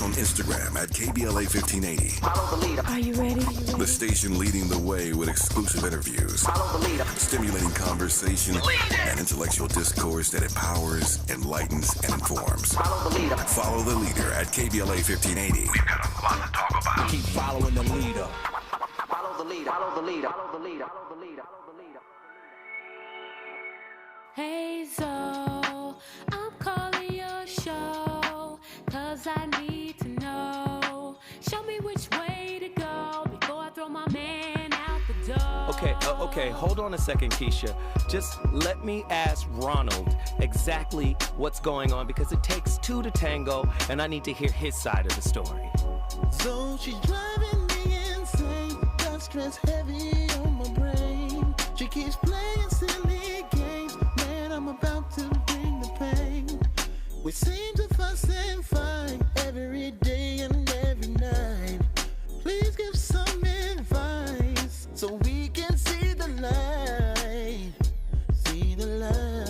on Instagram at KBLA 1580. Follow the leader. Are you ready? The station leading the way with exclusive interviews, Follow the leader. stimulating conversation, and intellectual discourse that empowers, enlightens, and informs. Follow the leader. Follow the leader at KBLA 1580. We've got a lot to talk about. Keep following the leader. Follow the leader. Follow the leader. Follow the leader. Follow the leader. Follow the leader. Hey, so I'm calling your show, 'cause I need to know. Show me which way to go before I throw my man out the door. Okay, hold on a second, Keisha. Just let me ask Ronald exactly what's going on, because it takes two to tango, and I need to hear his side of the story. So she's driving me insane, got stress heavy on my brain. She keeps playing silly games, man, I'm about to bring the pain. We seem to fuss and fight every day and every night. Please give some advice so we can see the light, see the light.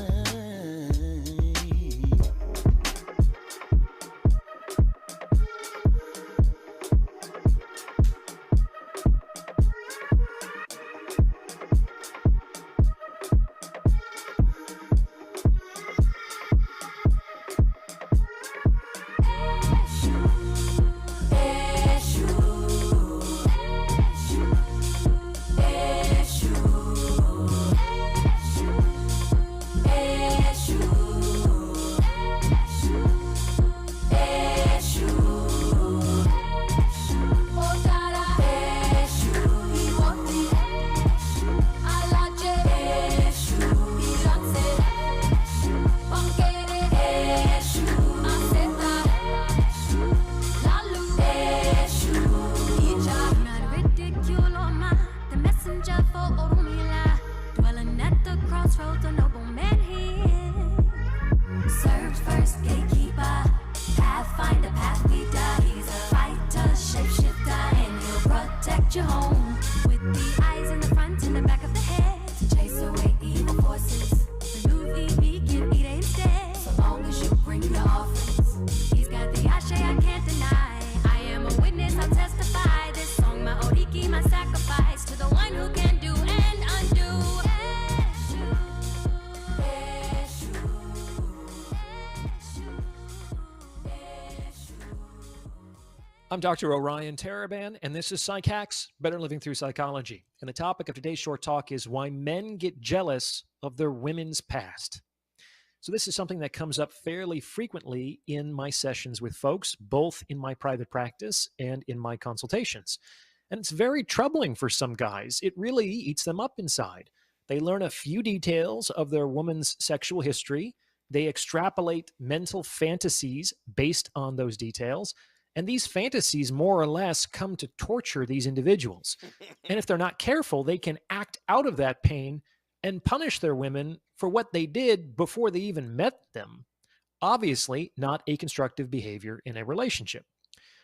I'm Dr. Orion Taraban, and this is PsycHacks, Better Living Through Psychology. And the topic of today's short talk is why men get jealous of their women's past. So this is something that comes up fairly frequently in my sessions with folks, both in my private practice and in my consultations. And it's very troubling for some guys. It really eats them up inside. They learn a few details of their woman's sexual history. They extrapolate mental fantasies based on those details. And these fantasies more or less come to torture these individuals. And if they're not careful, they can act out of that pain and punish their women for what they did before they even met them. Obviously, not a constructive behavior in a relationship.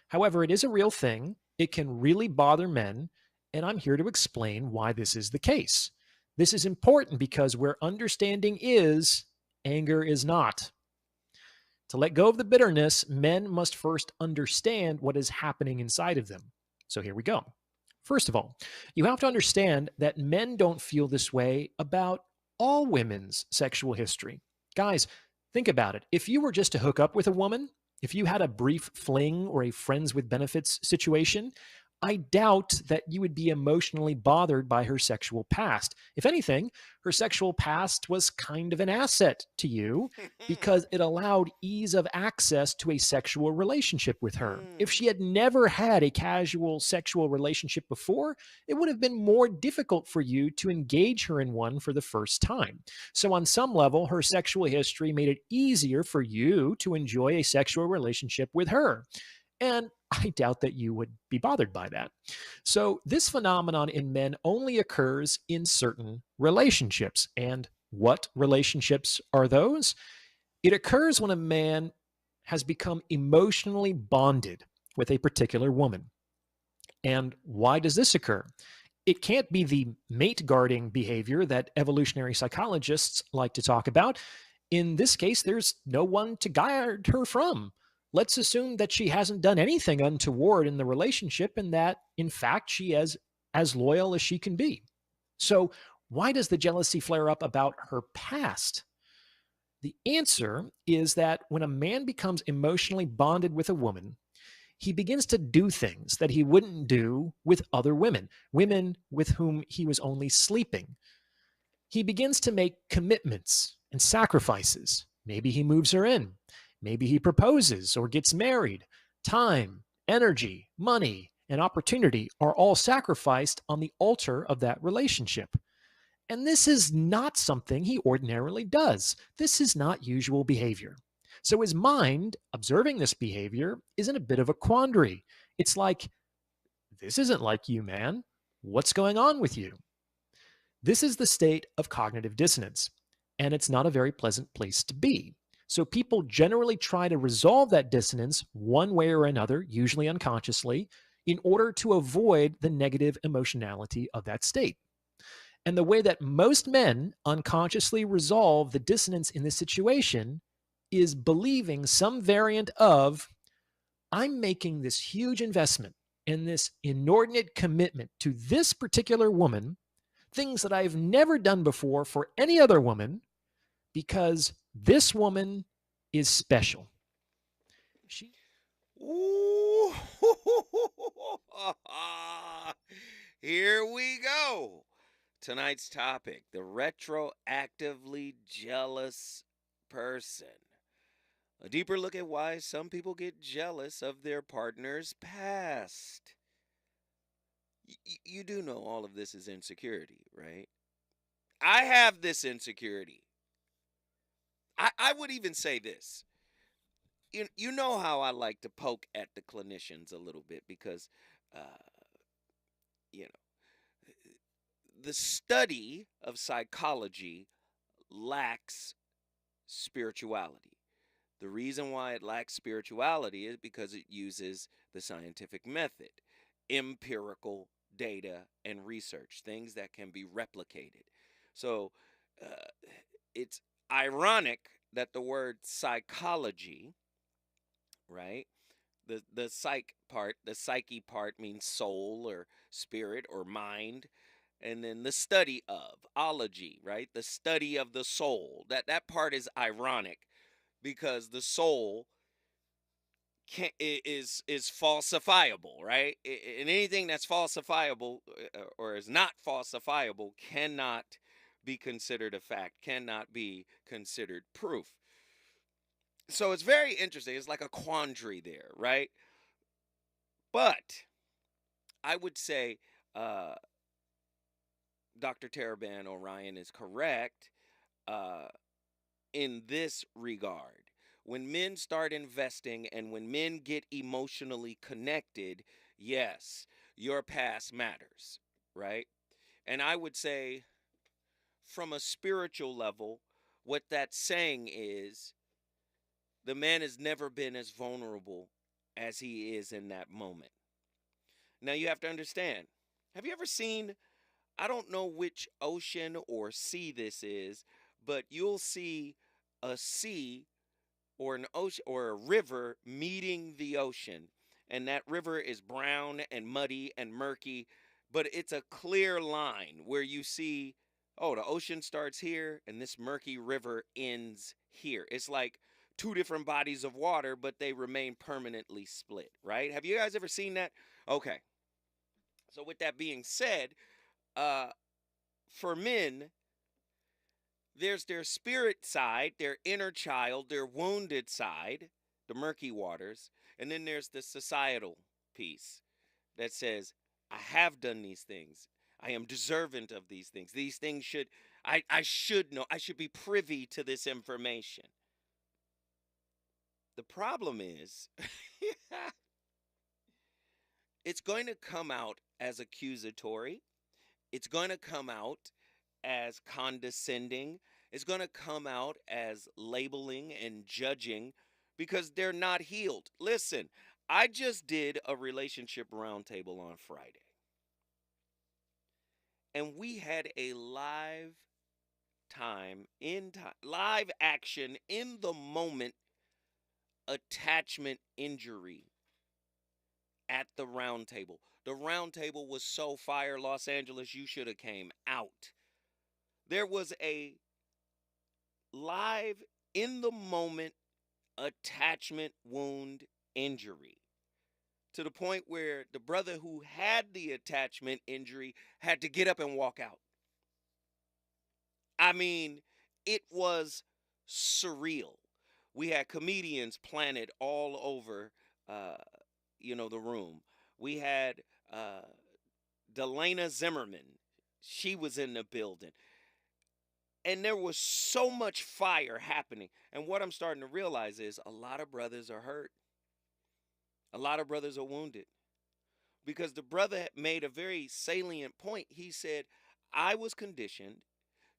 However, it is a real thing. It can really bother men, and I'm here to explain why this is the case. This is important because where understanding is, anger is not. To let go of the bitterness, men must first understand what is happening inside of them. So here we go. First of all, you have to understand that men don't feel this way about all women's sexual history. Guys, think about it. If you were just to hook up with a woman, if you had a brief fling or a friends with benefits situation, I doubt that you would be emotionally bothered by her sexual past. If anything, her sexual past was kind of an asset to you because it allowed ease of access to a sexual relationship with her. If she had never had a casual sexual relationship before, it would have been more difficult for you to engage her in one for the first time. So on some level, her sexual history made it easier for you to enjoy a sexual relationship with her. And I doubt that you would be bothered by that. So this phenomenon in men only occurs in certain relationships. And what relationships are those? It occurs when a man has become emotionally bonded with a particular woman. And why does this occur? It can't be the mate guarding behavior that evolutionary psychologists like to talk about. In this case, there's no one to guard her from. let's assume that she hasn't done anything untoward in the relationship and that, in fact, she is as loyal as she can be. So, why does the jealousy flare up about her past? The answer is that when a man becomes emotionally bonded with a woman, he begins to do things that he wouldn't do with other women, women with whom he was only sleeping. He begins to make commitments and sacrifices. Maybe he moves her in. Maybe he proposes or gets married. Time, energy, money, and opportunity are all sacrificed on the altar of that relationship. And this is not something he ordinarily does. This is not usual behavior. So his mind, observing this behavior, is in a bit of a quandary. It's like, this isn't like you, man. What's going on with you? This is the state of cognitive dissonance, and it's not a very pleasant place to be. So people generally try to resolve that dissonance one way or another, usually unconsciously, in order to avoid the negative emotionality of that state. And the way that most men unconsciously resolve the dissonance in this situation is believing some variant of, I'm making this huge investment and this inordinate commitment to this particular woman, things that I've never done before for any other woman, because this woman is special. Ooh, here we go. Tonight's topic, the retroactively jealous person. A deeper look at why some people get jealous of their partner's past. You do know all of this is insecurity, right? I have this insecurity. I would even say this. You know how I like to poke at the clinicians a little bit because, you know, the study of psychology lacks spirituality. The reason why it lacks spirituality is because it uses the scientific method, empirical data and research, things that can be replicated. So it's ironic that the word psychology, right? The psyche part means soul or spirit or mind. And then the study of ology, right? The study of the soul. That part is ironic because the soul is falsifiable, right? And anything that's falsifiable or is not falsifiable cannot be considered a fact, cannot be considered proof. So it's very interesting. It's like a quandary there, right? But I would say Dr. Taraban Orion is correct in this regard. When men start investing and when men get emotionally connected, yes, your past matters, right? And I would say from a spiritual level, what that's saying is the man has never been as vulnerable as he is in that moment. Now you have to understand, have you ever seen, I don't know which ocean or sea this is, but you'll see a sea or an ocean or a river meeting the ocean, and that river is brown and muddy and murky, but it's a clear line where you see, oh, the ocean starts here and this murky river ends here. It's like two different bodies of water, but they remain permanently split, right? Have you guys ever seen that? Okay. So with that being said, for men, there's their spirit side, their inner child, their wounded side, the murky waters, and then there's the societal piece that says, I have done these things. I am deserving of these things. These things I should know. I should be privy to this information. The problem is, it's going to come out as accusatory. It's going to come out as condescending. It's going to come out as labeling and judging because they're not healed. Listen, I just did a relationship roundtable on Friday. And we had a live action in the moment attachment injury at the round table. The round table was so fire, Los Angeles, you should have came out. There was a live, in the moment attachment wound injury, to the point where the brother who had the attachment injury had to get up and walk out. I mean, it was surreal. We had comedians planted all over, the room. We had Delana Zimmerman. She was in the building. And there was so much fire happening. And what I'm starting to realize is a lot of brothers are hurt. A lot of brothers are wounded. Because the brother made a very salient point. He said, I was conditioned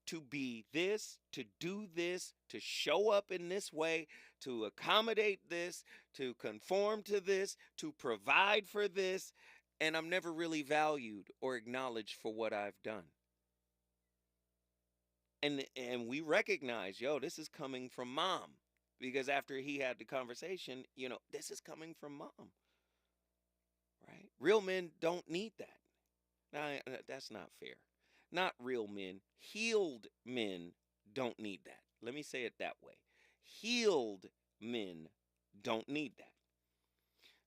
to be this, to do this, to show up in this way, to accommodate this, to conform to this, to provide for this, and I'm never really valued or acknowledged for what I've done. And we recognize, this is coming from mom. Because after he had the conversation, this is coming from mom. Right? Real men don't need that. Now, that's not fair. Not real men. Healed men don't need that. Let me say it that way. Healed men don't need that.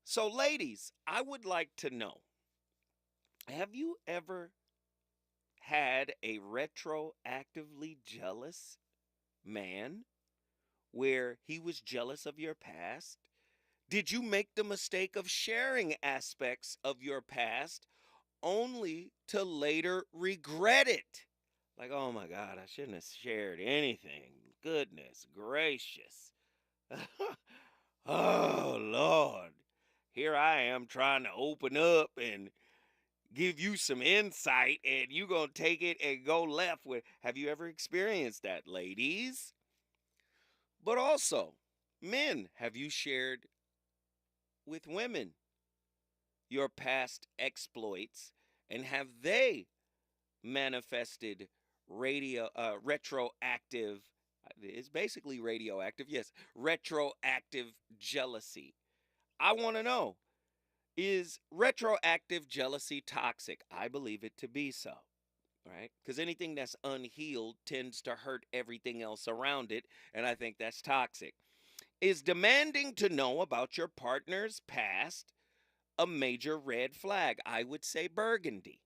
So, ladies, I would like to know, have you ever had a retroactively jealous man where he was jealous of your past? Did you make the mistake of sharing aspects of your past only to later regret it? Like, oh my God, I shouldn't have shared anything. Goodness gracious. Oh Lord. Here I am trying to open up and give you some insight, and you gonna take it and go left with. Have you ever experienced that, ladies? But also, men, have you shared with women your past exploits, and have they manifested retroactive, it's basically radioactive, yes, retroactive jealousy? I want to know, is retroactive jealousy toxic? I believe it to be so, right? Because anything that's unhealed tends to hurt everything else around it, and I think that's toxic. Is demanding to know about your partner's past a major red flag? I would say burgundy.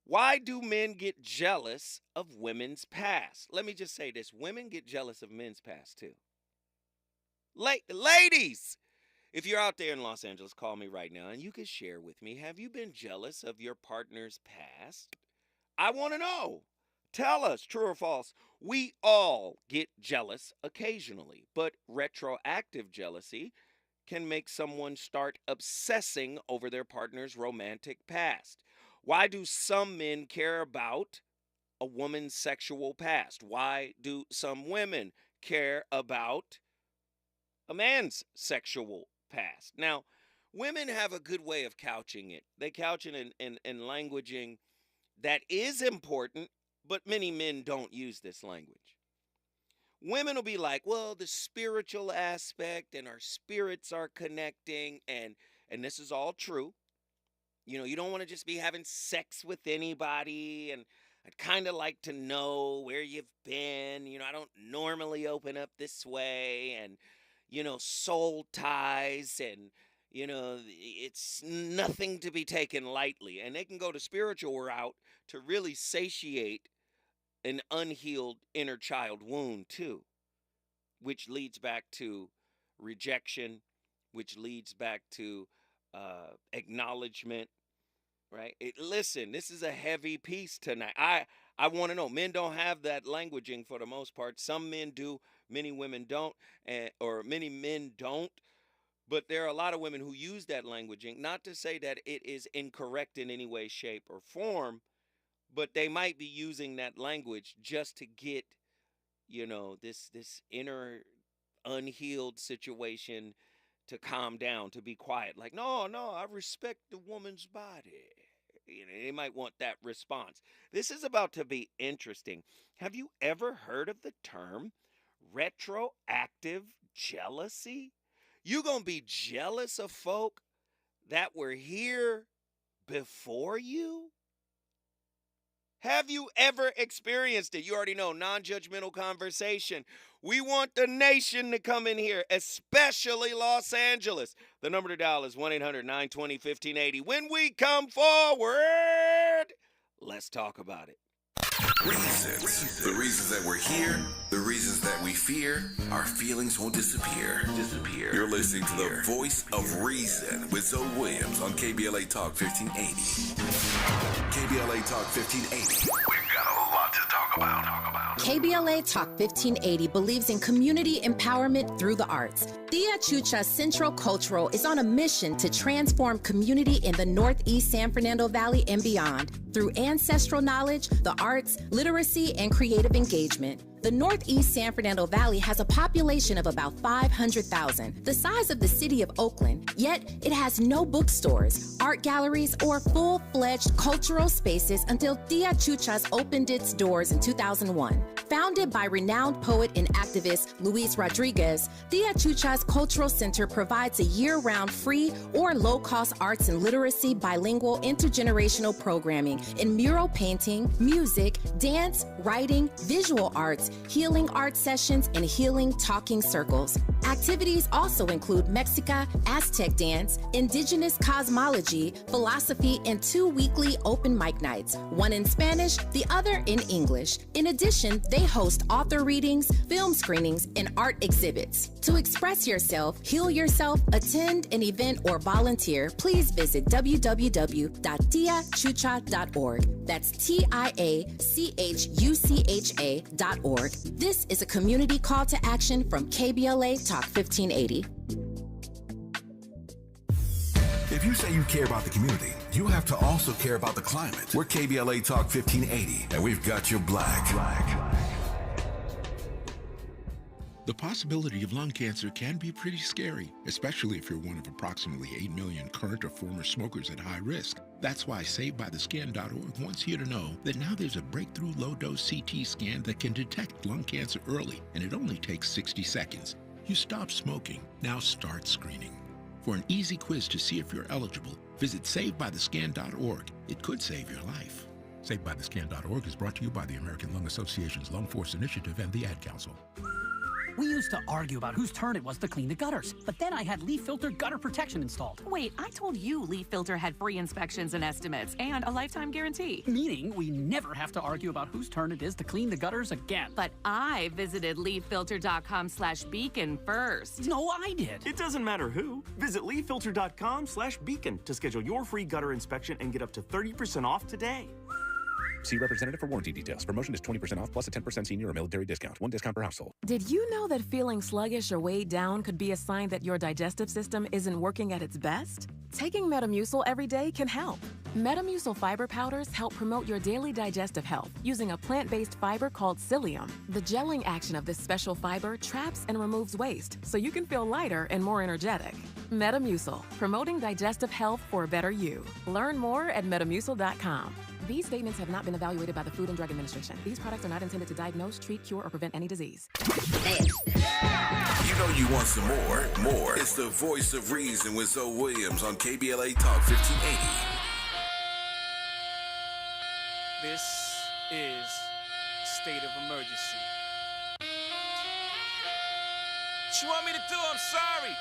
Why do men get jealous of women's past? Let me just say this. Women get jealous of men's past too. Ladies, if you're out there in Los Angeles, call me right now and you can share with me. Have you been jealous of your partner's past? I want to know. Tell us, true or false. We all get jealous occasionally, but retroactive jealousy can make someone start obsessing over their partner's romantic past. Why do some men care about a woman's sexual past? Why do some women care about a man's sexual past? Now, women have a good way of couching it. They couch it in languaging that is important, but many men don't use this language. Women will be like, well, the spiritual aspect and our spirits are connecting, and this is all true. You don't want to just be having sex with anybody, and I'd kind of like to know where you've been. I don't normally open up this way, and soul ties, and it's nothing to be taken lightly. And they can go the spiritual route to really satiate an unhealed inner child wound too, which leads back to rejection, which leads back to acknowledgement, right? Listen, this is a heavy piece tonight. I want to know. Men don't have that languaging for the most part. Some men do, many women don't, or many men don't. But there are a lot of women who use that languaging, not to say that it is incorrect in any way, shape, or form, but they might be using that language just to get, this inner unhealed situation to calm down, to be quiet. Like, no, I respect the woman's body. They might want that response. This is about to be interesting. Have you ever heard of the term retroactive jealousy? You gonna be jealous of folk that were here before you? Have you ever experienced it? You already know, non-judgmental conversation. We want the nation to come in here, especially Los Angeles. The number to dial is 1-800-920-1580. When we come forward, let's talk about it. Reasons. The reasons that we're here, the reasons that we fear, our feelings won't disappear. You're listening to the voice of reason with Zoe Williams on KBLA Talk 1580. KBLA Talk 1580. We've got a lot to talk about. KBLA Talk 1580 believes in community empowerment through the arts. Tia Chucha Central Cultural is on a mission to transform community in the Northeast San Fernando Valley and beyond through ancestral knowledge, the arts, literacy, and creative engagement. The Northeast San Fernando Valley has a population of about 500,000, the size of the city of Oakland, yet it has no bookstores, art galleries, or full-fledged cultural spaces until Tia Chuchas opened its doors in 2001. Founded by renowned poet and activist Luis Rodriguez, Tia Chuchas Cultural Center provides a year-round free or low-cost arts and literacy bilingual intergenerational programming in mural painting, music, dance, writing, visual arts, healing art sessions, and healing talking circles. Activities also include Mexica, Aztec dance, indigenous cosmology, philosophy, and 2 weekly open mic nights, one in Spanish, the other in English. In addition, they host author readings, film screenings, and art exhibits. To express yourself, heal yourself, attend an event, or volunteer, please visit www.tiachucha.org. That's TIACHUCHA.org. This is a community call to action from KBLA Talk 1580. If you say you care about the community, you have to also care about the climate. We're KBLA Talk 1580, and we've got your black. The possibility of lung cancer can be pretty scary, especially if you're one of approximately 8 million current or former smokers at high risk. That's why SaveByTheScan.org wants you to know that now there's a breakthrough low-dose CT scan that can detect lung cancer early, and it only takes 60 seconds. You stop smoking, now start screening. For an easy quiz to see if you're eligible, visit SaveByTheScan.org. It could save your life. SaveByTheScan.org is brought to you by the American Lung Association's Lung Force Initiative and the Ad Council. We used to argue about whose turn it was to clean the gutters, but then I had Leaf Filter gutter protection installed. Wait, I told you Leaf Filter had free inspections and estimates and a lifetime guarantee. Meaning we never have to argue about whose turn it is to clean the gutters again. But I visited leaffilter.com/beacon first. No, I did. It doesn't matter who. Visit leaffilter.com/beacon to schedule your free gutter inspection and get up to 30% off today. See representative for warranty details. Promotion is 20% off plus a 10% senior or military discount. 1 discount per household. Did you know that feeling sluggish or weighed down could be a sign that your digestive system isn't working at its best? Taking Metamucil every day can help. Metamucil fiber powders help promote your daily digestive health using a plant-based fiber called psyllium. The gelling action of this special fiber traps and removes waste, so you can feel lighter and more energetic. Metamucil, promoting digestive health for a better you. Learn more at metamucil.com. These statements have not been evaluated by the Food and Drug Administration. These products are not intended to diagnose, treat, cure, or prevent any disease. You know you want some more. It's the voice of reason with Zoe Williams on KBLA Talk 1580. This is state of emergency. What you want me to do? I'm sorry.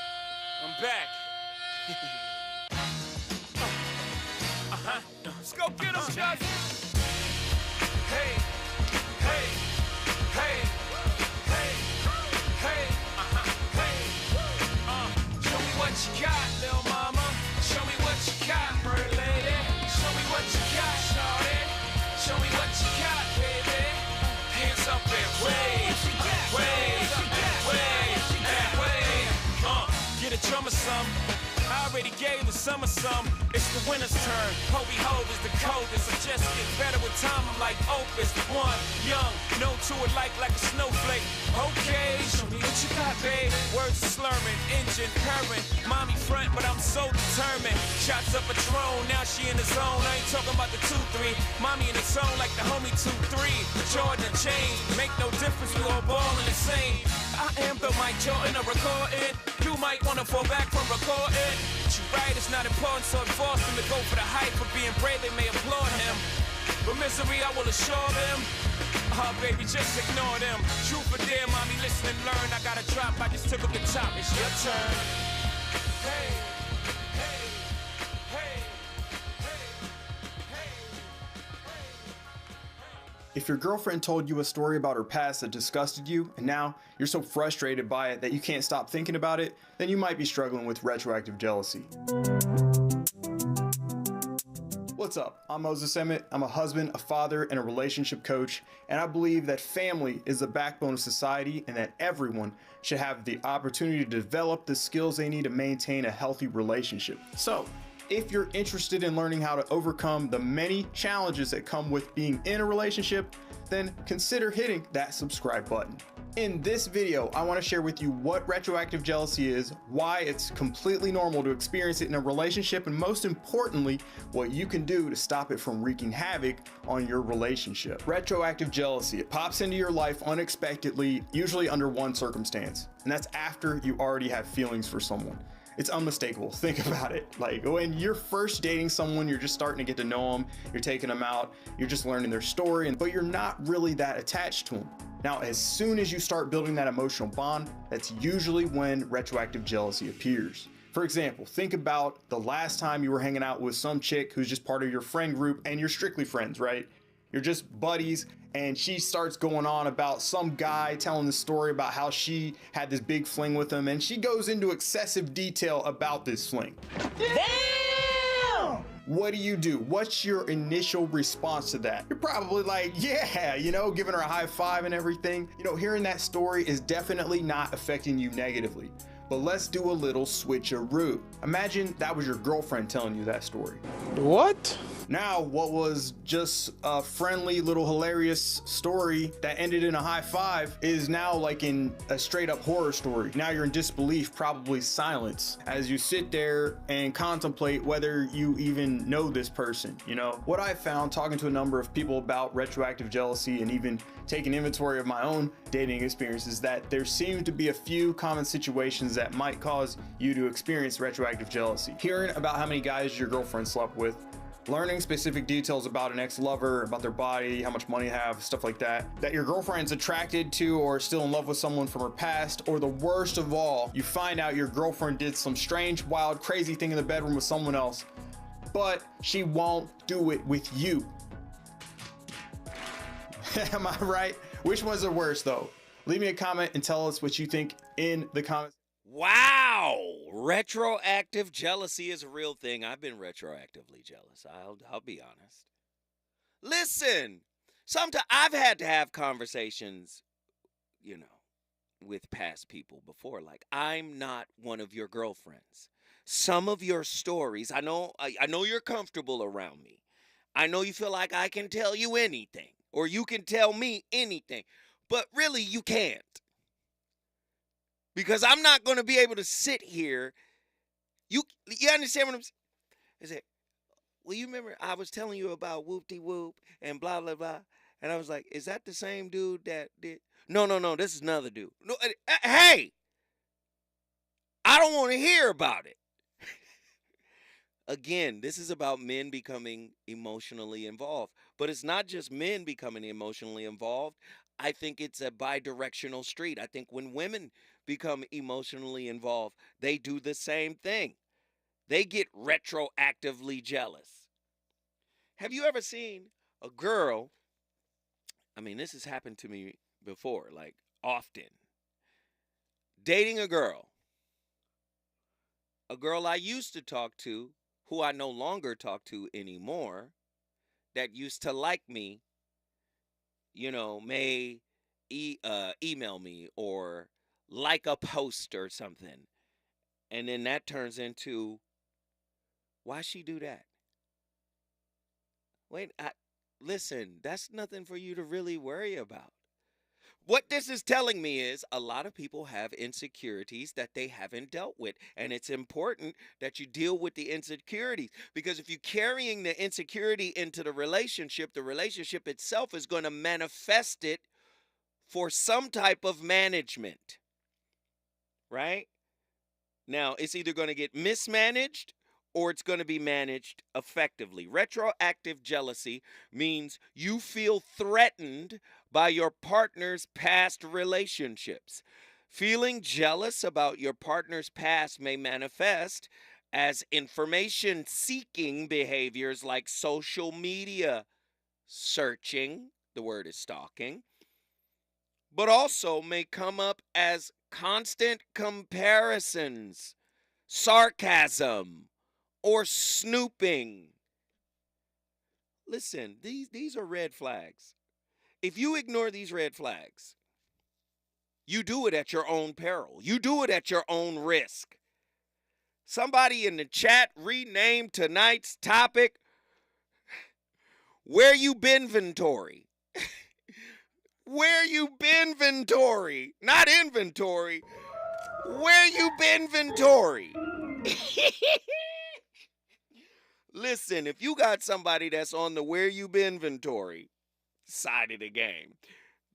I'm back. Let's go get him, Chuck. Hey, hey, hey, hey, hey, hey. Show me what you got, little mama. Show me what you got, bird lady. Show me what you got, shawty. Show me what you got, baby. Hands up and wave, wave, wave, wave. Get a drummer some. I already gave the summer some. It's the winter's turn. Hobie Hove is the coldest. I just get better with time. I'm like Opus. One, young, no to it like a snowflake. Okay, show me what you got, babe. Words are slurring, engine purring. Mommy front, but I'm so determined. Shots up a drone, now she in the zone. I ain't talking about the 2-3. Mommy in the zone like the homie 2-3. Jordan and chain, make no difference. We all ballin' the same. I am the Mike Jordan of recording. You might wanna fall back from recording. But you right, it's not important, so it forced him to go for the hype. For being brave, they may applaud him. But misery, I will assure them. Oh, baby, just ignore them. Truth or dare, mommy, listen and learn. I got a drop, I just took up the top. It's your turn. Hey, hey, hey, hey, If your girlfriend told you a story about her past that disgusted you, and now you're so frustrated by it that you can't stop thinking about it, then you might be struggling with retroactive jealousy. What's up? I'm Moses Emmett. I'm a husband, a father, and a relationship coach, and I believe that family is the backbone of society and that everyone should have the opportunity to develop the skills they need to maintain a healthy relationship. So, if you're interested in learning how to overcome the many challenges that come with being in a relationship, then consider hitting that subscribe button. In this video, I want to share with you what retroactive jealousy is, why it's completely normal to experience it in a relationship, and most importantly, what you can do to stop it from wreaking havoc on your relationship. Retroactive jealousy, it pops into your life unexpectedly, usually under one circumstance, and that's after you already have feelings for someone. It's unmistakable. Think about it. Like when you're first dating someone, you're just starting to get to know them, you're taking them out, you're just learning their story, but you're not really that attached to them. Now, as soon as you start building that emotional bond, that's usually when retroactive jealousy appears. For example, think about the last time you were hanging out with some chick who's just part of your friend group and you're strictly friends, right? You're just buddies, and she starts going on about some guy telling the story about how she had this big fling with him, and she goes into excessive detail about this fling. Damn! What do? What's your initial response to that? You're probably like, yeah, giving her a high five and everything. Hearing that story is definitely not affecting you negatively. But let's do a little switcheroo. Imagine that was your girlfriend telling you that story. What? Now, what was just a friendly little hilarious story that ended in a high five is now like in a straight up horror story. Now you're in disbelief, probably silence, as you sit there and contemplate whether you even know this person. What I found talking to a number of people about retroactive jealousy and even taking inventory of my own dating experiences, that there seem to be a few common situations that might cause you to experience retroactive jealousy. Hearing about how many guys your girlfriend slept with, learning specific details about an ex-lover, about their body, how much money they have, stuff like that your girlfriend's attracted to or still in love with someone from her past, or the worst of all, you find out your girlfriend did some strange, wild, crazy thing in the bedroom with someone else, but she won't do it with you. Am I right? Which one's the worst though? Leave me a comment and tell us what you think in the comments. Wow, retroactive jealousy is a real thing. I've been retroactively jealous. I'll be honest. Listen, sometimes I've had to have conversations, with past people before. Like, I'm not one of your girlfriends. Some of your stories, I know you're comfortable around me. I know you feel like I can tell you anything, or you can tell me anything, but really you can't. Because I'm not going to be able to sit here. You understand what I'm saying? I said, well, you remember I was telling you about whoop-de-whoop and blah, blah, blah. And I was like, is that the same dude that did? No, this is another dude. No, hey, I don't want to hear about it. Again, this is about men becoming emotionally involved. But it's not just men becoming emotionally involved. I think it's a bi-directional street. I think when women become emotionally involved, they do the same thing. They get retroactively jealous. Have you ever seen a girl? I mean, this has happened to me before, like often. Dating a girl I used to talk to, who I no longer talk to anymore, that used to like me, may email me or like a post or something. And then that turns into, why she do that? Wait, listen, that's nothing for you to really worry about. What this is telling me is a lot of people have insecurities that they haven't dealt with. And it's important that you deal with the insecurities. Because if you're carrying the insecurity into the relationship itself is going to manifest it for some type of management. right? Now, it's either going to get mismanaged or it's going to be managed effectively. Retroactive jealousy means you feel threatened by your partner's past relationships. Feeling jealous about your partner's past may manifest as information-seeking behaviors like social media searching, the word is stalking, but also may come up as constant comparisons, sarcasm, or snooping. Listen, these are red flags. If you ignore these red flags, you do it at your own peril. You do it at your own risk. Somebody in the chat renamed tonight's topic, Where You Benventory. Where you Benventory. Not inventory. Where you Benventory. Listen, if you got somebody that's on the where you Benventory side of the game,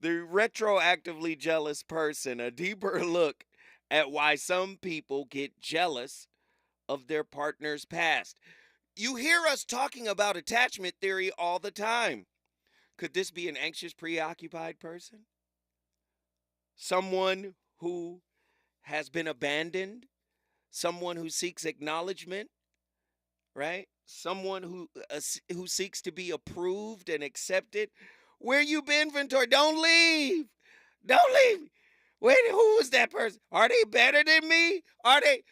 the retroactively jealous person, a deeper look at why some people get jealous of their partner's past. You hear us talking about attachment theory all the time. Could this be an anxious, preoccupied person? Someone who has been abandoned? Someone who seeks acknowledgement, right? Someone who seeks to be approved and accepted. Where you been, Ventura? Don't leave. Don't leave. Wait, who is that person? Are they better than me? Are they?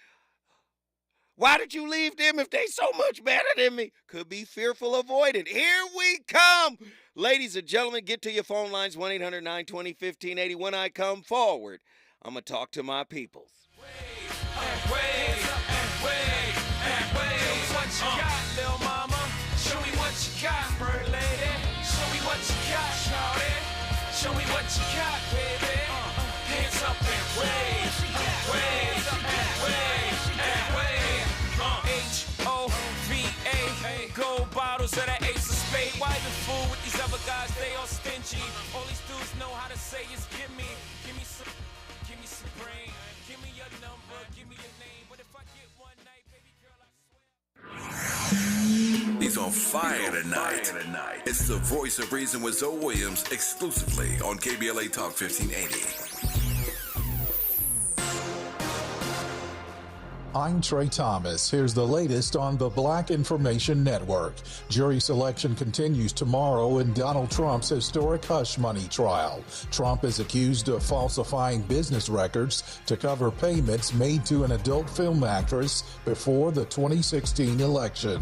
Why did you leave them if they so much better than me? Could be fearful avoidant. Here we come. Ladies and gentlemen, get to your phone lines, 1-800-920-1580. When I come forward, I'm going to talk to my peoples. What you got, little mama? Show me what you got, bird lady. Show me what you got, shawty. Show me what you got, baby. Hands up and wave, wave, and wave, and wave. H-O-V-A. Gold bottles of that Ace of Spades. Why the fool with these other guys? They all stingy. All these dudes know how to say is give me some brain. Give me your number, give me your name. But if I get one night, baby girl, I swear. He's on fire tonight. It's the Voice of Reason with Zoe Williams, exclusively on KBLA Talk 1580. I'm Trey Thomas. Here's the latest on the Black Information Network. Jury selection continues tomorrow in Donald Trump's historic hush money trial. Trump is accused of falsifying business records to cover payments made to an adult film actress before the 2016 election.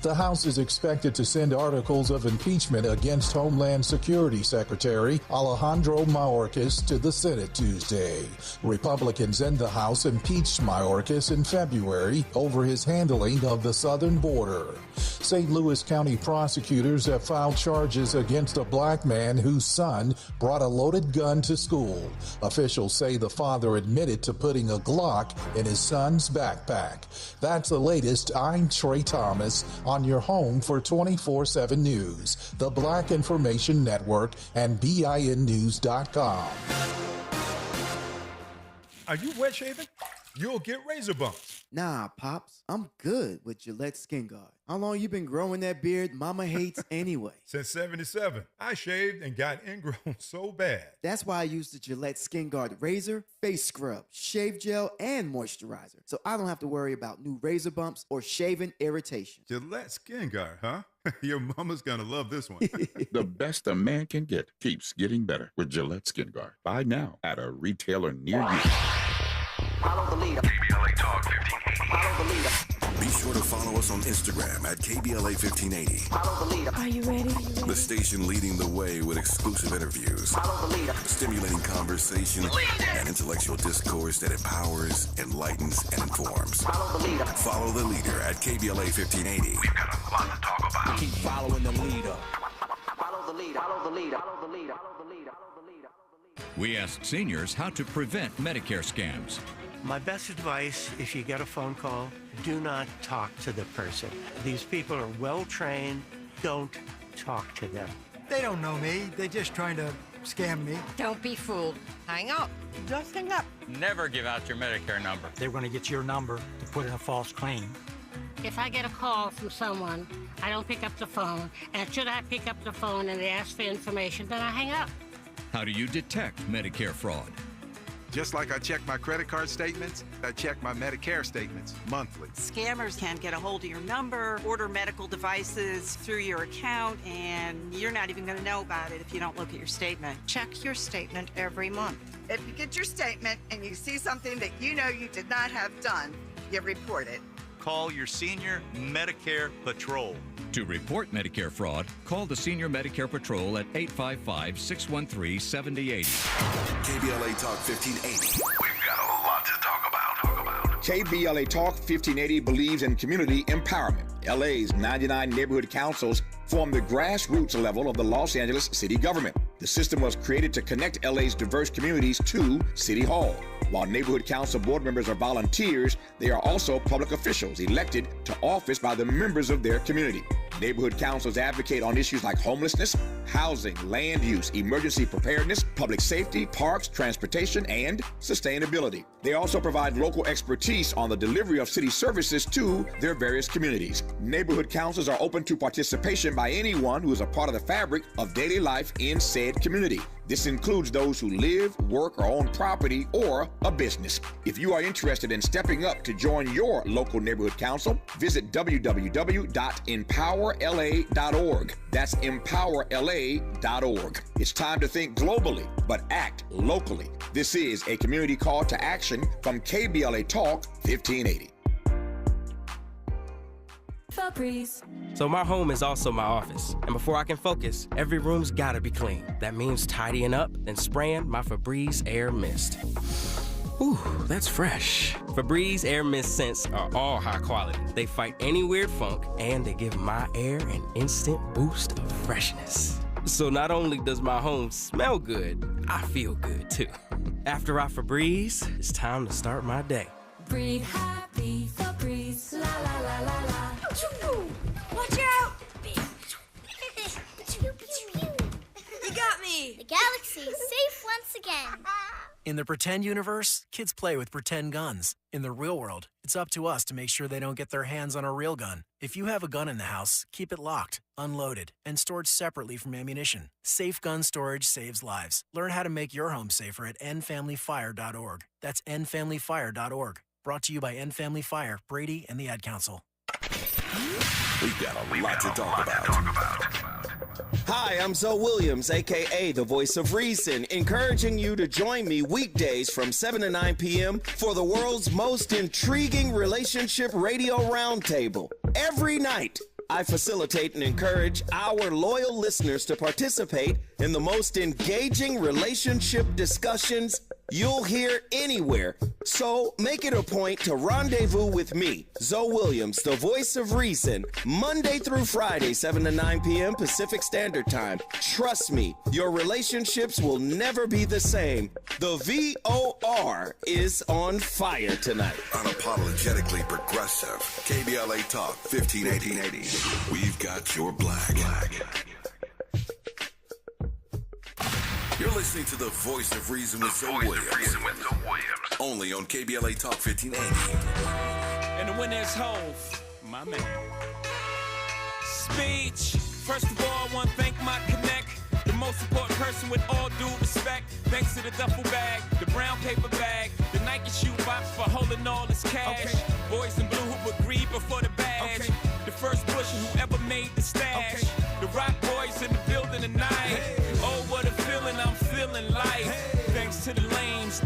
The House is expected to send articles of impeachment against Homeland Security Secretary Alejandro Mayorkas to the Senate Tuesday. Republicans in the House impeached Mayorkas in February over his handling of the southern border. St. Louis County prosecutors have filed charges against a black man whose son brought a loaded gun to school. Officials say the father admitted to putting a Glock in his son's backpack. That's the latest. I'm Trey Thomas on your home for 24/7 news, the Black Information Network, and BINnews.com. Are you wet shaving? You'll get razor bumps. Nah, Pops, I'm good with Gillette Skin Guard. How long you been growing that beard Mama hates anyway? Since 77. I shaved and got ingrown so bad. That's why I use the Gillette Skin Guard razor, face scrub, shave gel, and moisturizer. So I don't have to worry about new razor bumps or shaving irritation. Gillette Skin Guard, huh? Your mama's gonna love this one. The best a man can get keeps getting better with Gillette Skin Guard. Buy now at a retailer near you. Follow the leader. KBLA Talk 1580. Follow the leader. Be sure to follow us on Instagram at KBLA 1580. Follow the leader. Are you ready? The station leading the way with exclusive interviews, Follow the leader. stimulating conversation, and intellectual discourse that empowers, enlightens, and informs. Follow the leader. Follow the leader at KBLA 1580. We've got a lot to talk about. Keep following the leader. Follow the leader. Follow the leader. Follow the leader. Follow the leader. Follow the leader. We asked seniors how to prevent Medicare scams. My best advice, if you get a phone call, do not talk to the person. These people are well trained. Don't talk to them. They don't know me. They're just trying to scam me. Don't be fooled. Hang up. Just hang up. Never give out your Medicare number. They're going to get your number to put in a false claim. If I get a call from someone, I don't pick up the phone, and should I pick up the phone and they ask for information, then I hang up. How do you detect Medicare fraud? Just like I check my credit card statements, I check my Medicare statements monthly. Scammers can get a hold of your number, order medical devices through your account, and you're not even going to know about it if you don't look at your statement. Check your statement every month. If you get your statement and you see something that you know you did not have done, you report it. Call your senior Medicare Patrol. To report Medicare fraud, call the Senior Medicare Patrol at 855-613-7080. KBLA Talk 1580. We've got a lot to talk about. KBLA Talk 1580 believes in community empowerment. LA's 99 neighborhood councils form the grassroots level of the Los Angeles city government. The system was created to connect LA's diverse communities to City Hall. While neighborhood council board members are volunteers, they are also public officials elected to office by the members of their community. Neighborhood councils advocate on issues like homelessness, housing, land use, emergency preparedness, public safety, parks, transportation, and sustainability. They also provide local expertise on the delivery of city services to their various communities. Neighborhood councils are open to participation by anyone who is a part of the fabric of daily life in said community. This includes those who live, work, or own property or a business. If you are interested in stepping up to join your local neighborhood council, visit www.empowerla.org. That's empowerla.org. It's time to think globally, but act locally. This is a community call to action from KBLA Talk 1580. Febreze. So my home is also my office, and before I can focus, every room's gotta be clean. That means tidying up and spraying my Febreze Air Mist. Ooh, that's fresh. Febreze Air Mist scents are all high quality. They fight any weird funk, and they give my air an instant boost of freshness. So not only does my home smell good, I feel good too. After I Febreze, it's time to start my day. Breathe happy, Febreze, la la la la la. Watch out! You got me! The galaxy is safe once again. In the pretend universe, kids play with pretend guns. In the real world, it's up to us to make sure they don't get their hands on a real gun. If you have a gun in the house, keep it locked, unloaded, and stored separately from ammunition. Safe gun storage saves lives. Learn how to make your home safer at endfamilyfire.org. That's endfamilyfire.org. Brought to you by End Family Fire, Brady, and the Ad Council. We've got a lot to talk about. Hi, I'm Zoe Williams, a.k.a. the Voice of Reason, encouraging you to join me weekdays from 7 to 9 p.m. for the world's most intriguing relationship radio roundtable. Every night, I facilitate and encourage our loyal listeners to participate in the most engaging relationship discussions you'll hear anywhere. So make it a point to rendezvous with me, Zoe Williams, the Voice of Reason, Monday through Friday, 7 to 9 p.m. Pacific Standard Time. Trust me, your relationships will never be the same. The VOR is on fire tonight. Unapologetically progressive. KBLA Talk 1580. We've got your black. You're listening to the Voice of Reason with Zoe Williams. Only on KBLA Talk 1580. And the winner is Hove, my man. Speech. First of all, I want to thank my connect. The most important person with all due respect. Thanks to the duffel bag, the brown paper bag, the Nike shoe box for holding all this cash. Okay. Boys in blue who agreed before the badge. Okay. The first pusher who ever made the stash. Okay. The rock boys in the building tonight. Hey. Oh, what a feeling I'm feeling like. Hey. Thanks to the lanes,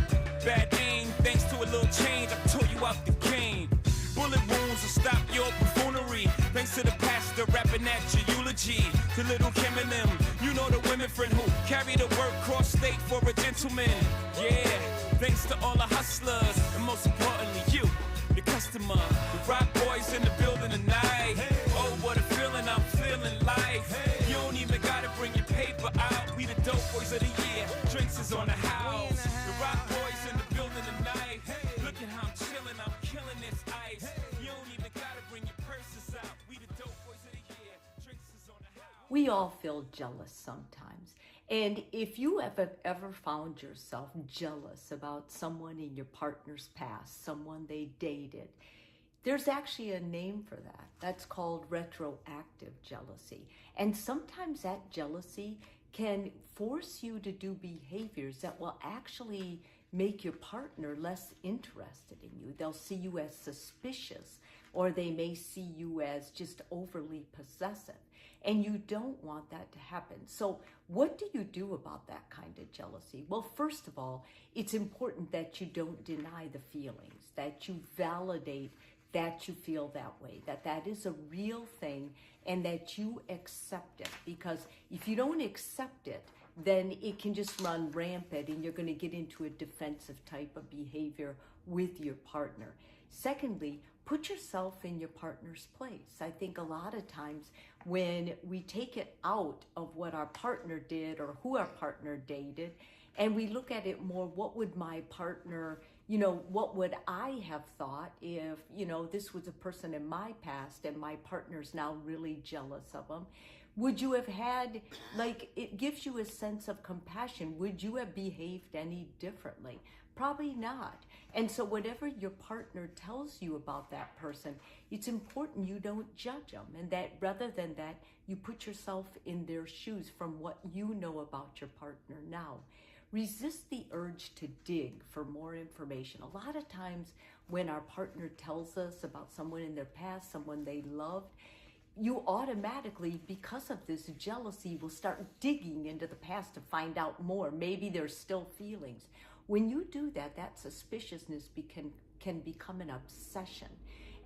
bad aim. Thanks to a little change, I tore you out the game. Bullet wounds will stop your buffoonery. Thanks to the pastor rapping at your eulogy. To little Kim and them, you know the women friend who carry the work cross state for a gentleman. Yeah, thanks to all the hustlers, and most importantly you, the customer. The rock boys in the building tonight. Hey. Oh, what a feeling I'm feeling like. Hey. You don't even gotta bring your paper out. We the dope boys of the year. Drinks is on the house. The rock boys in the building tonight. Hey. Look at how I'm chilling, I'm killing this ice. Hey. You don't even gotta bring your purses out. We the dope boys of the year. Drinks is on the house. We all feel jealous sometimes. And if you have ever found yourself jealous about someone in your partner's past, someone they dated, there's actually a name for that. That's called retroactive jealousy. And sometimes that jealousy can force you to do behaviors that will actually make your partner less interested in you. They'll see you as suspicious, or they may see you as just overly possessive. And you don't want that to happen. So what do you do about that kind of jealousy? Well, first of all, it's important that you don't deny the feelings, that you validate that you feel that way, that that is a real thing, and that you accept it. Because if you don't accept it, then it can just run rampant and you're going to get into a defensive type of behavior with your partner. Secondly, put yourself in your partner's place. I think a lot of times when we take it out of what our partner did or who our partner dated, and we look at it more, what would my partner, what would I have thought if, this was a person in my past and my partner's now really jealous of them? Would you have had, it gives you a sense of compassion. Would you have behaved any differently? Probably not. And so whatever your partner tells you about that person, it's important you don't judge them. And that rather than that, you put yourself in their shoes from what you know about your partner now. Resist the urge to dig for more information. A lot of times when our partner tells us about someone in their past, someone they loved, you automatically, because of this jealousy, will start digging into the past to find out more. Maybe there's still feelings. When you do that, that suspiciousness can become an obsession.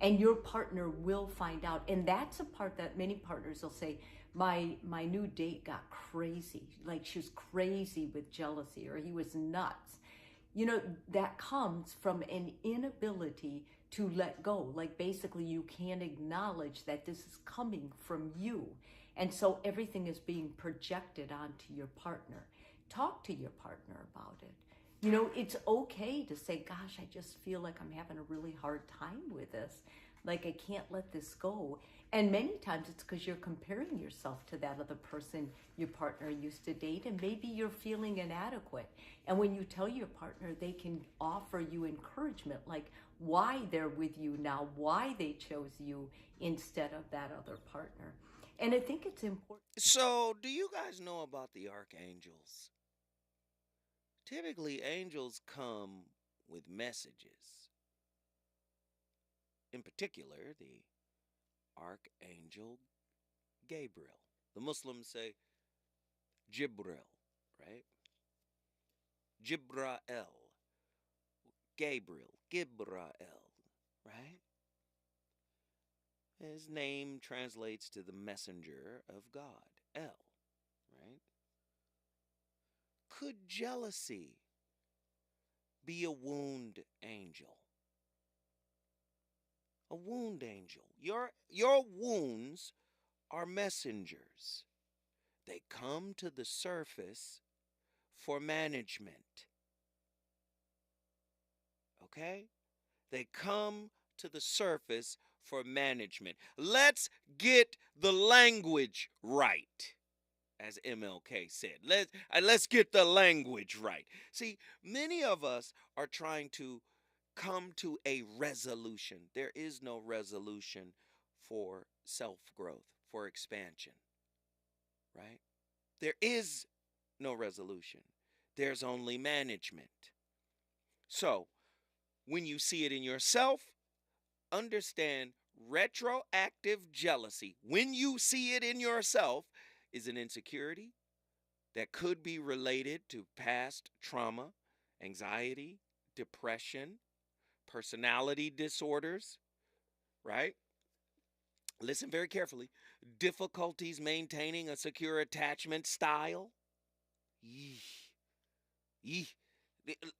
And your partner will find out. And that's a part that many partners will say, my new date got crazy. Like she was crazy with jealousy, or he was nuts. That comes from an inability to let go. Like basically you can't acknowledge that this is coming from you. And so everything is being projected onto your partner. Talk to your partner about it. It's okay to say, gosh, I just feel like I'm having a really hard time with this. Like I can't let this go. And many times it's because you're comparing yourself to that other person your partner used to date, and maybe you're feeling inadequate. And when you tell your partner, they can offer you encouragement, like why they're with you now, why they chose you instead of that other partner. And I think it's important. So, do you guys know about the archangels? Typically, angels come with messages. In particular, the Archangel Gabriel. The Muslims say Jibril, right? Jibrael. Gabriel. Gibrael, right? His name translates to the messenger of God, El, right? Could jealousy be a wound angel? A wound angel. Your wounds are messengers. They come to the surface for management. Okay? They come to the surface for management. Let's get the language right, as MLK said. Let's get the language right. See, many of us are trying to come to a resolution. There is no resolution for self-growth, for expansion, right? There is no resolution. There's only management. So, when you see it in yourself, understand retroactive jealousy, when you see it in yourself, is an insecurity that could be related to past trauma, anxiety, depression, personality disorders, right? Listen very carefully. Difficulties maintaining a secure attachment style.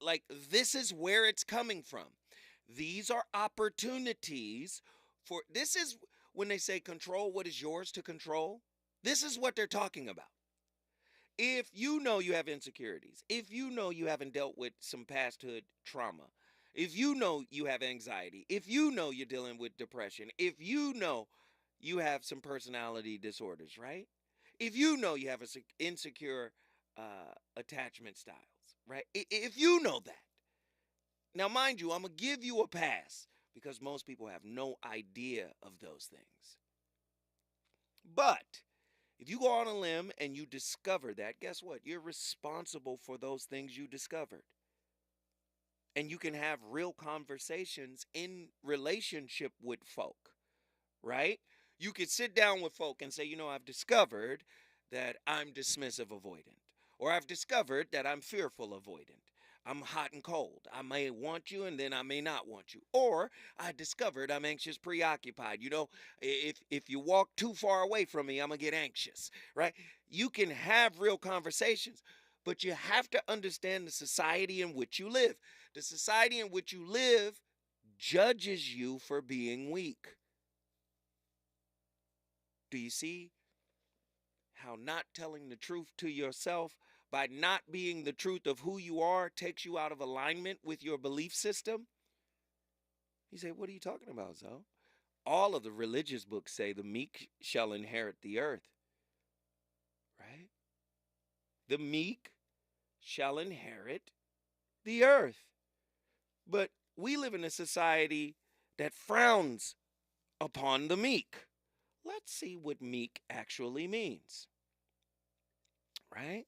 Like, this is where it's coming from. These are opportunities for, this is when they say control what is yours to control. This is what they're talking about. If you know you have insecurities, if you know you haven't dealt with some pasthood trauma, if you know you have anxiety, if you know you're dealing with depression, if you know you have some personality disorders, right? If you know you have an insecure attachment styles, right? If you know that. Now, mind you, I'm going to give you a pass because most people have no idea of those things. But if you go on a limb and you discover that, guess what? You're responsible for those things you discovered. And you can have real conversations in relationship with folk, right? You could sit down with folk and say, you know, I've discovered that I'm dismissive avoidant, or I've discovered that I'm fearful avoidant. I'm hot and cold. I may want you and then I may not want you. Or I discovered I'm anxious, preoccupied. You know, if you walk too far away from me, I'm going to get anxious, right? You can have real conversations, but you have to understand the society in which you live. The society in which you live judges you for being weak. Do you see how not telling the truth to yourself by not being the truth of who you are takes you out of alignment with your belief system? You say, what are you talking about, Zoe? All of the religious books say the meek shall inherit the earth, right? The meek shall inherit the earth. But we live in a society that frowns upon the meek. Let's see what meek actually means, right?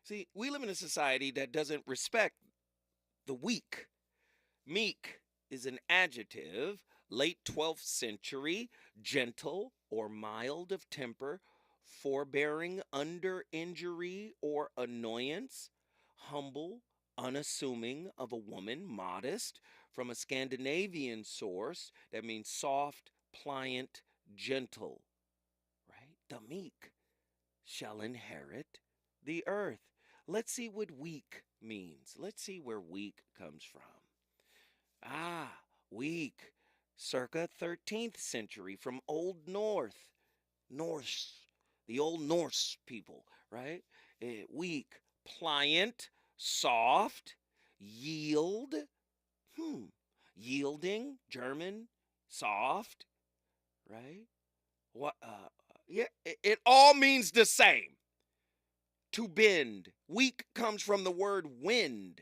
See, we live in a society that doesn't respect the weak. Meek is an adjective, late 12th century, gentle or mild of temper, forbearing under injury or annoyance, humble, unassuming of a woman, modest, from a Scandinavian source that means soft, pliant, gentle, right? The meek shall inherit the earth. Let's see what weak means. Let's see where weak comes from. Weak, circa 13th century, from Old Norse, the Old Norse people, right? Weak, pliant, soft, yield, yielding, German, soft, right? What? It all means the same. To bend. Weak comes from the word wind.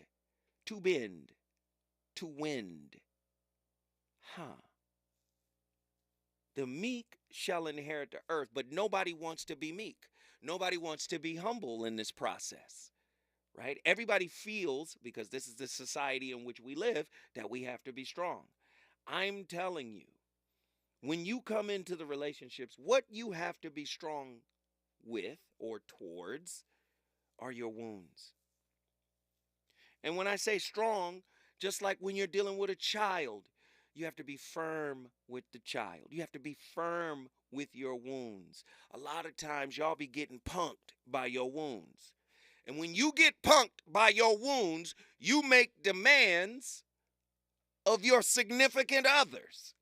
To bend. To wind. The meek shall inherit the earth, but nobody wants to be meek. Nobody wants to be humble in this process, right? Everybody feels, because this is the society in which we live, that we have to be strong. I'm telling you, when you come into the relationships, what you have to be strong with or towards are your wounds. And when I say strong, just like when you're dealing with a child, you have to be firm with the child. You have to be firm with your wounds. A lot of times y'all be getting punked by your wounds. And when you get punked by your wounds, you make demands of your significant others.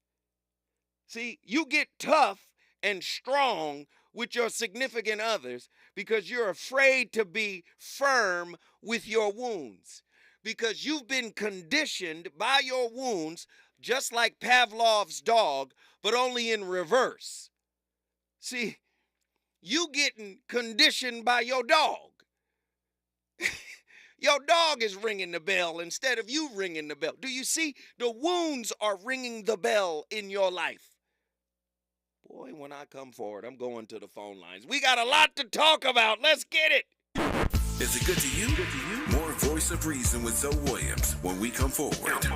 See, you get tough and strong with your significant others because you're afraid to be firm with your wounds. Because you've been conditioned by your wounds, just like Pavlov's dog, but only in reverse. See, you getting conditioned by your dog. Your dog is ringing the bell instead of you ringing the bell. Do you see? The wounds are ringing the bell in your life. Boy, when I come forward, I'm going to the phone lines. We got a lot to talk about. Let's get it. Is it good to you? More Voice of Reason with Zoe Williams when we come forward.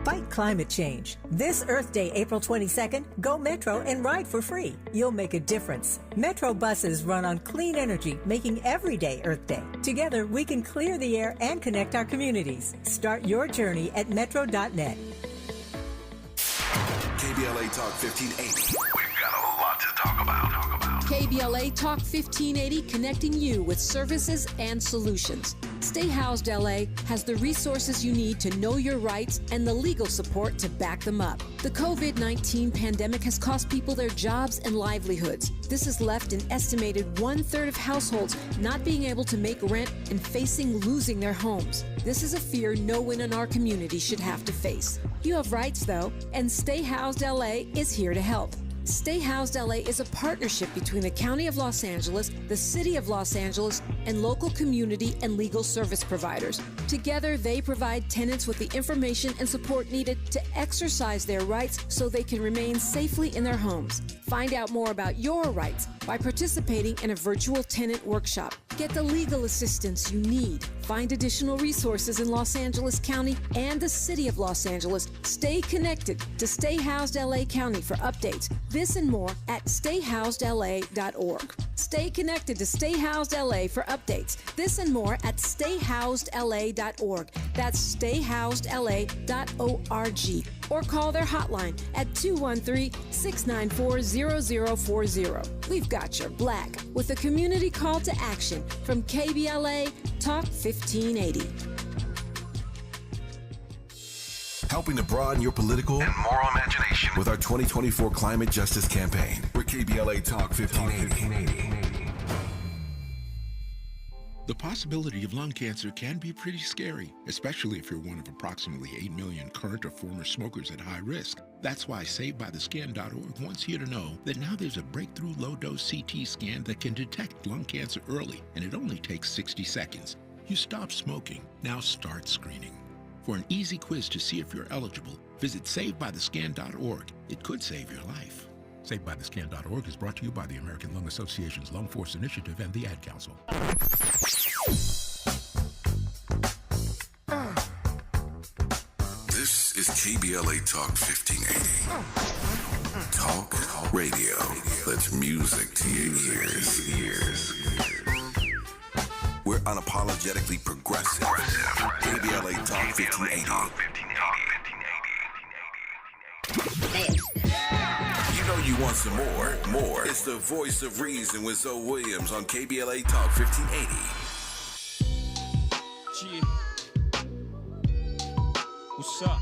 Fight climate change. This Earth Day, April 22nd, go Metro and ride for free. You'll make a difference. Metro buses run on clean energy, making every day Earth Day. Together, we can clear the air and connect our communities. Start your journey at metro.net. KBLA Talk 1580. We've got a lot to talk about. KBLA Talk 1580, connecting you with services and solutions. Stay Housed LA has the resources you need to know your rights and the legal support to back them up. The COVID-19 pandemic has cost people their jobs and livelihoods. This has left an estimated 1/3 of households not being able to make rent and facing losing their homes. This is a fear no one in our community should have to face. You have rights, though, and Stay Housed LA is here to help. Stay Housed LA is a partnership between the County of Los Angeles, the City of Los Angeles, and local community and legal service providers. Together, they provide tenants with the information and support needed to exercise their rights so they can remain safely in their homes. Find out more about your rights by participating in a virtual tenant workshop. Get the legal assistance you need. Find additional resources in Los Angeles County and the City of Los Angeles. Stay connected to Stay Housed LA County for updates. This and more at stayhousedla.org. Stay connected to Stay Housed LA for updates. This and more at stayhousedla.org. That's stayhousedla.org. Or call their hotline at 213-694-0040. We've got your black with a community call to action from KBLA Talk 1580. Helping to broaden your political and moral imagination with our 2024 Climate Justice Campaign. We're KBLA Talk 1580. The possibility of lung cancer can be pretty scary, especially if you're one of approximately 8 million current or former smokers at high risk. That's why SaveByTheScan.org wants you to know that now there's a breakthrough low-dose CT scan that can detect lung cancer early, and it only takes 60 seconds. You stop smoking, now start screening. For an easy quiz to see if you're eligible, visit SaveByTheScan.org. It could save your life. SaveByTheScan.org is brought to you by the American Lung Association's Lung Force Initiative and the Ad Council. This is KBLA Talk 1580. Talk radio. That's music to your ears. We're unapologetically progressive. KBLA Talk 1580. You know you want some more. It's the voice of reason with Zoe Williams on KBLA Talk 1580. Yeah. What's up?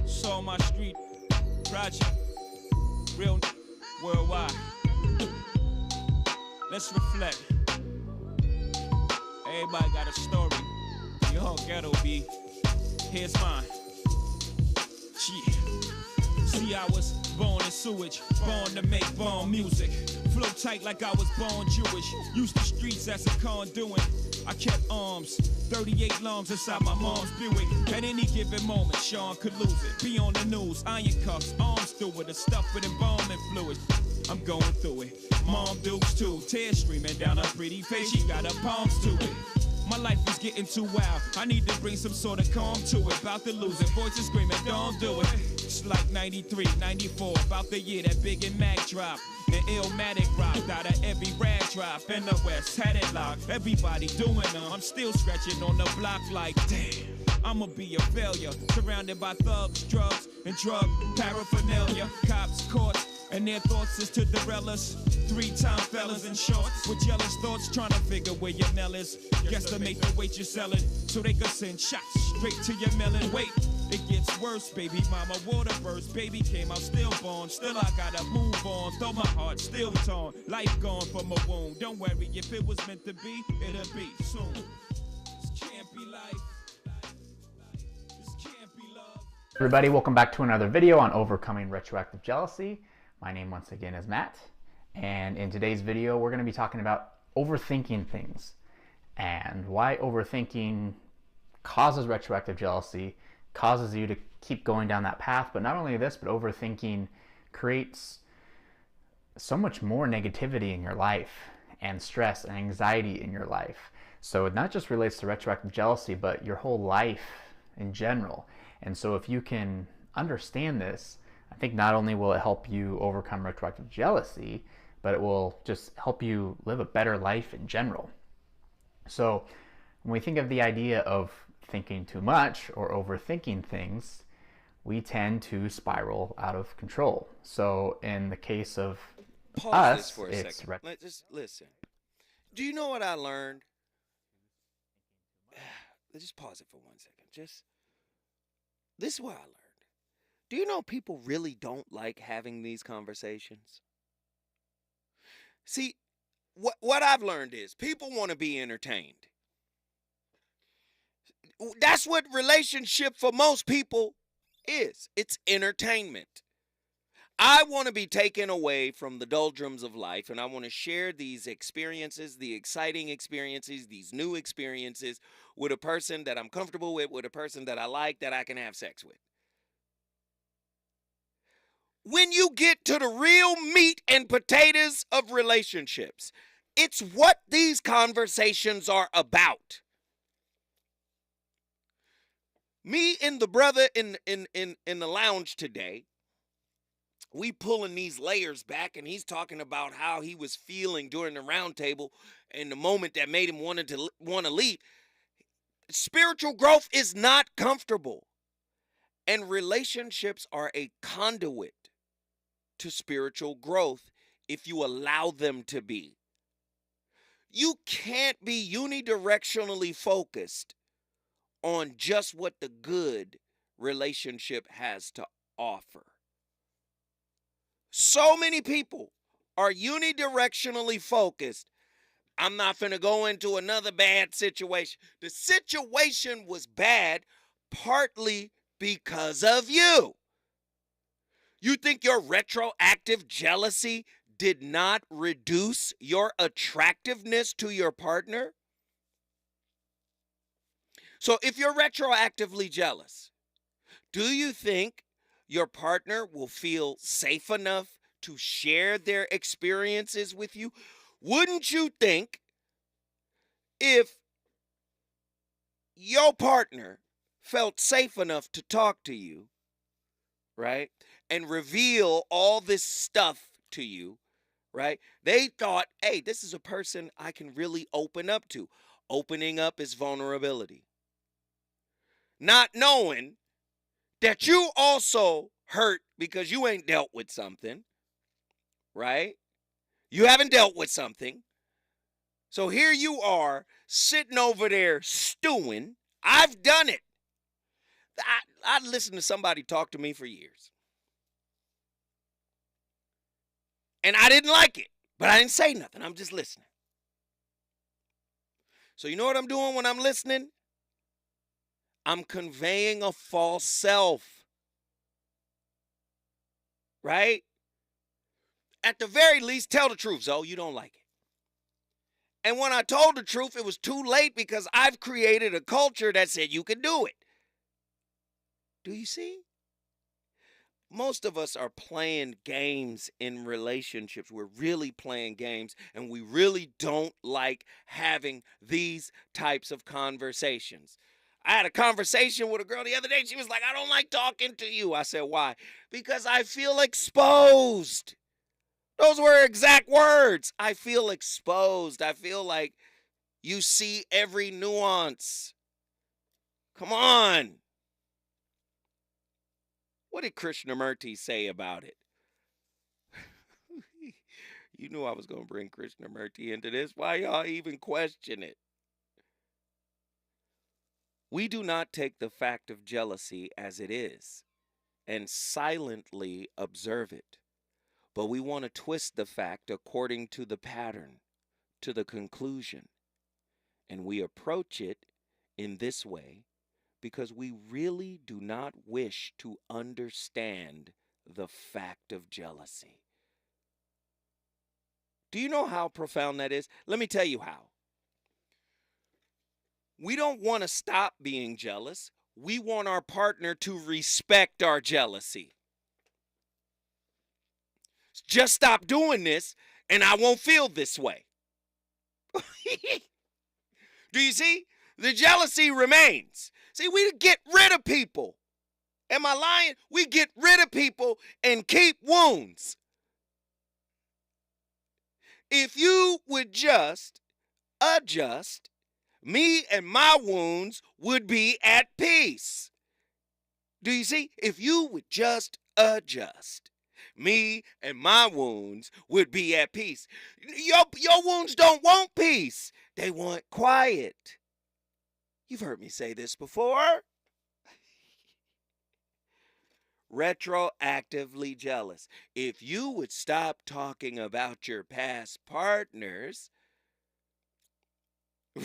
Saw my street project, real worldwide. Let's reflect. Everybody got a story. Your whole ghetto be. Here's mine. Yeah. See, I was born in sewage, born to make born music. Flow tight like I was born Jewish. Used the streets as a conduit. I kept arms, 38 lungs inside my mom's Buick. At any given moment, Sean could lose it. Be on the news, iron cuffs, arms through it, a stuff with embalming fluid. I'm going through it. Mom dukes too, tears streaming down her pretty face. She got her palms to it. My life is getting too wild. I need to bring some sort of calm to it. About to lose it, voices screaming, don't do it. It's like 93, 94, about the year that Big and Mac dropped. The Illmatic rocked out of every rag drop in the West, had it locked. Everybody doing them. I'm still stretching on the block like, damn, I'ma be a failure. Surrounded by thugs, drugs, and drug paraphernalia. Cops, courts, and their thoughts is to derail us. 3-time fellas in shorts with jealous thoughts, trying to figure where your mail is. Guesstimate the weight you're selling so they could send shots straight to your melon. Wait, it gets worse, baby mama water burst. Baby came out stillborn, still I gotta move on. Though my heart still torn, life gone from a wound. Don't worry, if it was meant to be, it'll be soon. This can't be life. This can't be love. Everybody, welcome back to another video on overcoming retroactive jealousy. My name once again is Matt, and in today's video we're going to be talking about overthinking things and why overthinking causes retroactive jealousy, causes you to keep going down that path. But not only this, but overthinking creates so much more negativity in your life and stress and anxiety in your life. So it not just relates to retroactive jealousy, but your whole life in general. And so if you can understand this, I think not only will it help you overcome retroactive jealousy, but it will just help you live a better life in general. So when we think of the idea of thinking too much or overthinking things, we tend to spiral out of control. So in the case of Pause this us, for a it's second. Just listen. Do you know what I learned? Just pause it for 1 second. This is what I learned. Do you know people really don't like having these conversations? See, what I've learned is people want to be entertained. That's what relationship for most people is. It's entertainment. I want to be taken away from the doldrums of life, and I want to share these experiences, the exciting experiences, these new experiences with a person that I'm comfortable with a person that I like, that I can have sex with. When you get to the real meat and potatoes of relationships, it's what these conversations are about. Me and the brother in the lounge today, we pulling these layers back, and he's talking about how he was feeling during the round table and the moment that made him want to leave. Spiritual growth is not comfortable, and relationships are a conduit to spiritual growth if you allow them to be. You can't be unidirectionally focused on just what the good relationship has to offer. So many people are unidirectionally focused. I'm not finna go into another bad situation. The situation was bad partly because of you. You think your retroactive jealousy did not reduce your attractiveness to your partner? So if you're retroactively jealous, do you think your partner will feel safe enough to share their experiences with you? Wouldn't you think if your partner felt safe enough to talk to you, right, and reveal all this stuff to you, right, they thought, hey, this is a person I can really open up to. Opening up is vulnerability. Not knowing that you also hurt because you ain't dealt with something, right? You haven't dealt with something. So here you are sitting over there stewing. I've done it. I listened to somebody talk to me for years. And I didn't like it, but I didn't say nothing. I'm just listening. So you know what I'm doing when I'm listening? I'm conveying a false self. Right? At the very least, tell the truth, Zoe. You don't like it. And when I told the truth, it was too late because I've created a culture that said you can do it. Do you see? Most of us are playing games in relationships. We're really playing games, and we really don't like having these types of conversations. I had a conversation with a girl the other day. She was like, I don't like talking to you. I said, why? Because I feel exposed. Those were exact words. I feel exposed. I feel like you see every nuance. Come on. What did Krishnamurti say about it? You knew I was going to bring Krishnamurti into this. Why y'all even question it? We do not take the fact of jealousy as it is and silently observe it. But we want to twist the fact according to the pattern, to the conclusion. And we approach it in this way because we really do not wish to understand the fact of jealousy. Do you know how profound that is? Let me tell you how. We don't want to stop being jealous. We want our partner to respect our jealousy. Just stop doing this and I won't feel this way. Do you see? The jealousy remains. See, we get rid of people. Am I lying? We get rid of people and keep wounds. If you would just adjust, me and my wounds would be at peace. Do you see? If you would just adjust, me and my wounds would be at peace. Your wounds don't want peace. They want quiet. You've heard me say this before. Retroactively jealous. If you would stop talking about your past partners,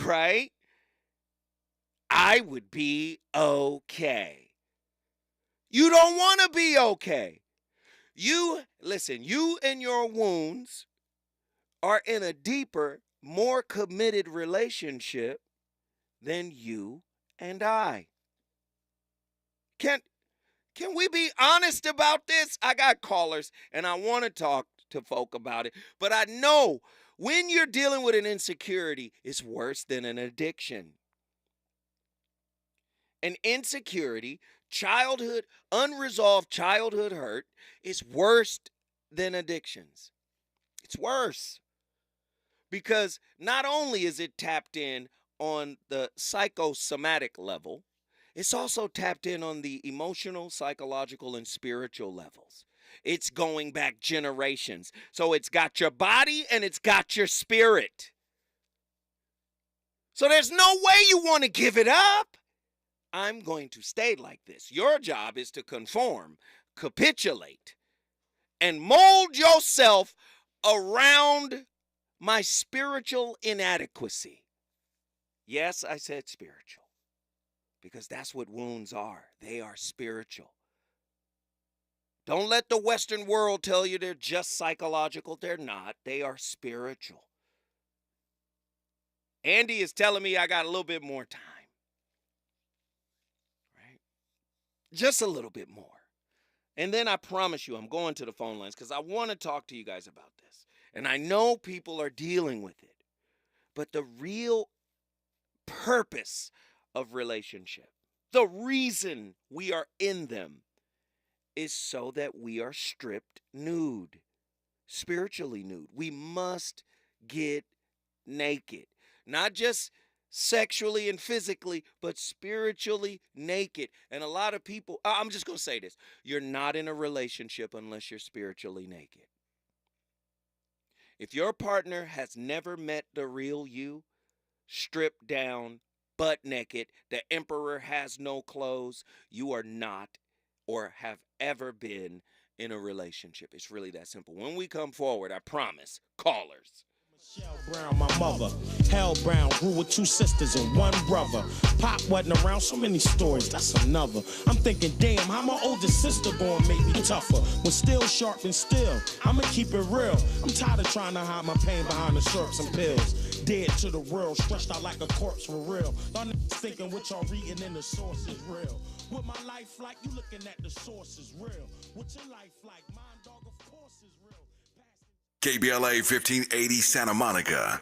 right, I would be okay. You don't want to be okay. You and your wounds are in a deeper, more committed relationship than you and I. Can we be honest about this? I got callers and I want to talk to folk about it, but I know when you're dealing with an insecurity, it's worse than an addiction. An insecurity, unresolved childhood hurt is worse than addictions. It's worse. Because not only is it tapped in on the psychosomatic level, it's also tapped in on the emotional, psychological, and spiritual levels. It's going back generations. So it's got your body and it's got your spirit. So there's no way you want to give it up. I'm going to stay like this. Your job is to conform, capitulate, and mold yourself around my spiritual inadequacy. Yes, I said spiritual, because that's what wounds are. They are spiritual. Don't let the Western world tell you they're just psychological. They're not. They are spiritual. Andy is telling me I got a little bit more time. Right? Just a little bit more. And then I promise you I'm going to the phone lines because I want to talk to you guys about this. And I know people are dealing with it. But the real purpose of relationship, the reason we are in them, is so that we are stripped nude, spiritually nude. We must get naked, not just sexually and physically, but spiritually naked. And a lot of people, I'm just going to say this, you're not in a relationship unless you're spiritually naked. If your partner has never met the real you, stripped down, butt naked, the emperor has no clothes, you are not or have ever been in a relationship. It's really that simple. When we come forward, I promise, callers. Michelle Brown, my mother. Hell Brown grew with two sisters and one brother. Pop wasn't around, so many stories, that's another. I'm thinking, damn, how my oldest sister gonna make me tougher? When still sharp and still, I'ma keep it real. I'm tired of trying to hide my pain behind the syrups and pills. Dead to the world, stretched out like a corpse for real. Y'all niggas thinking what y'all reading in the source is real. What my life like, you looking at the source is real. What your life like, mine dog, of course is real. KBLA 1580 Santa Monica.